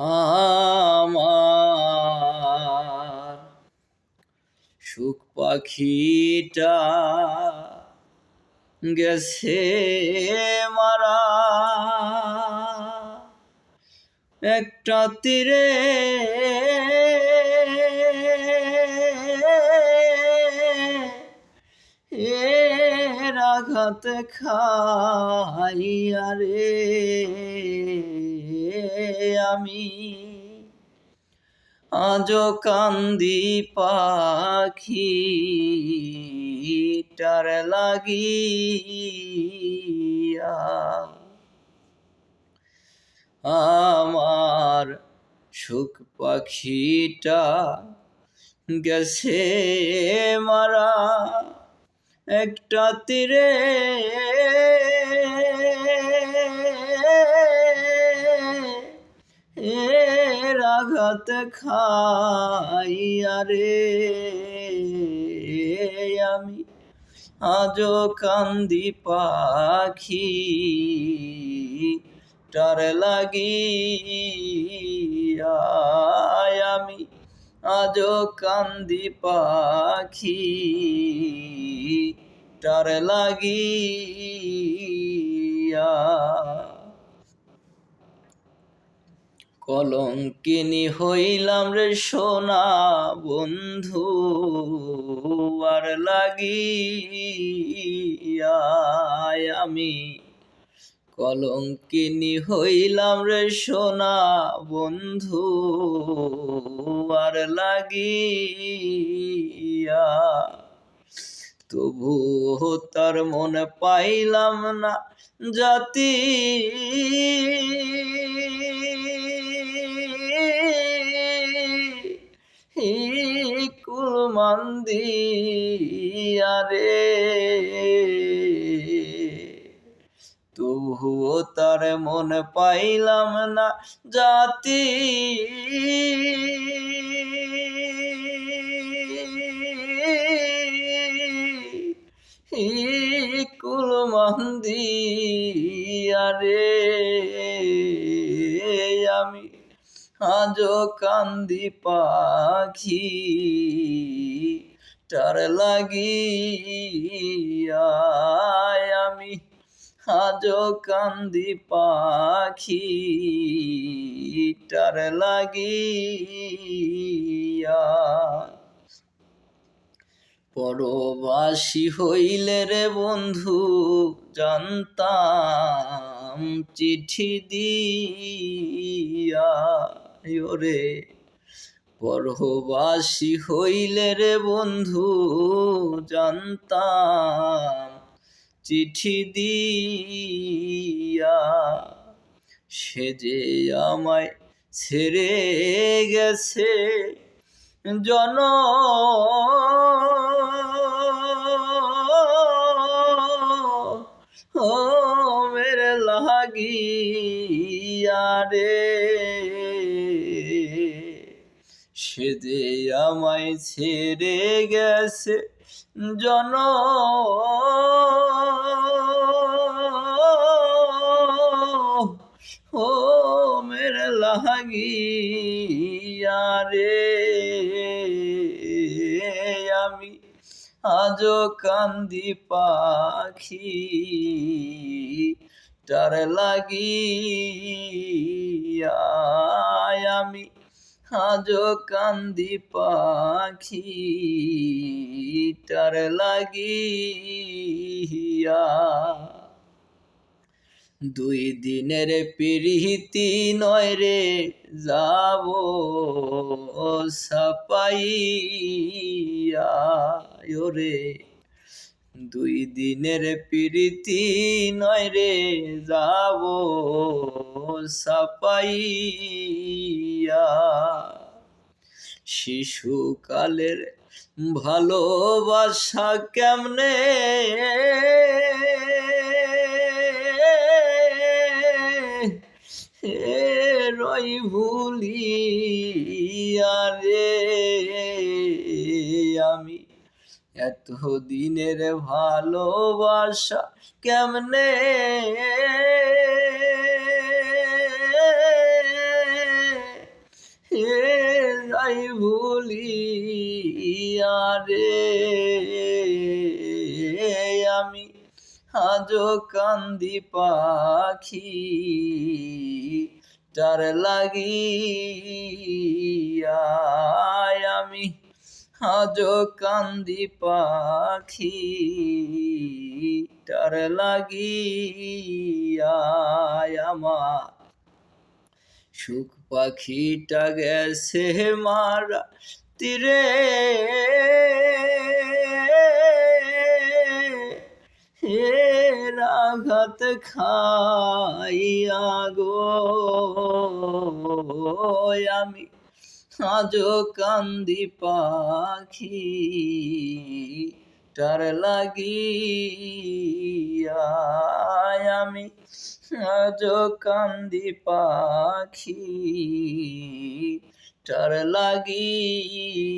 আমার সুখ পাখিটা গেছে মারা একটা তীরে এর আঘাত খাইয়া রে আমি আজো কান্দি পাখিটার লাগিয়া আমার সুখ পাখিটা গেছে মারা একটা তীরে এর আঘাত খাইয়া রে আমি আজো কান্দি পাখি টার লাগিয়া আমি আজো কান্দি পাখি টার লাগিয়া কলঙ্কিনী হইলাম রে সোনা বন্ধু আর লাগিয়া আমি কলঙ্কিনী হইলাম রে সোনা বন্ধু আর লাগিয়া তবু তার মনে পাইলাম না জাতি কুলমান্দিয়া রে তবুও তার মনে পাইলাম না জাতি কুলমান্দিয়া রে আমি আজো কান্দি পাখি টার লাগিয়া আমি আজো কান্দি পাখি টার লাগিয়া পরবাসী হইলে রে বন্ধু জানতাম চিঠি দিয়া রে পরবাসী হইলে রে বন্ধু জানতাম চিঠি দিয়া সে যে আমায় ছেড়ে গেছে মেরে লাগিয়া রে সে যে আমায় ছেড়ে গেছে মেরে লাগিয়া রে আমি আজো কান্দি পাখি টার লাগিয়া আমি আজো কান্দি পাখি টার লাগিয়া দুই দিনের প্রীতি নয় রে যাব সাপাইয়া রে দুই দিনের প্রীতি নয় রে যাব সাপাইয়া শিশুকালের ভালোবাসা কেমনে রই ভুলিয়া রে আমি এত দিনের ভালোবাসা কেমনে হে যাই ভুলিয়া রে আমি আজও কান্দি পাখি তার লাগিয়া আমি আজও কান্দি পাখি তার লাগিয়া আমার সুখ পাখিটা গেছে মারা তীরে আঘাত খাইয়া গো আমি আজও কান্দি পাখি তার লাগিয়া আমি আজও কান্দি পাখি তার লাগিয়া।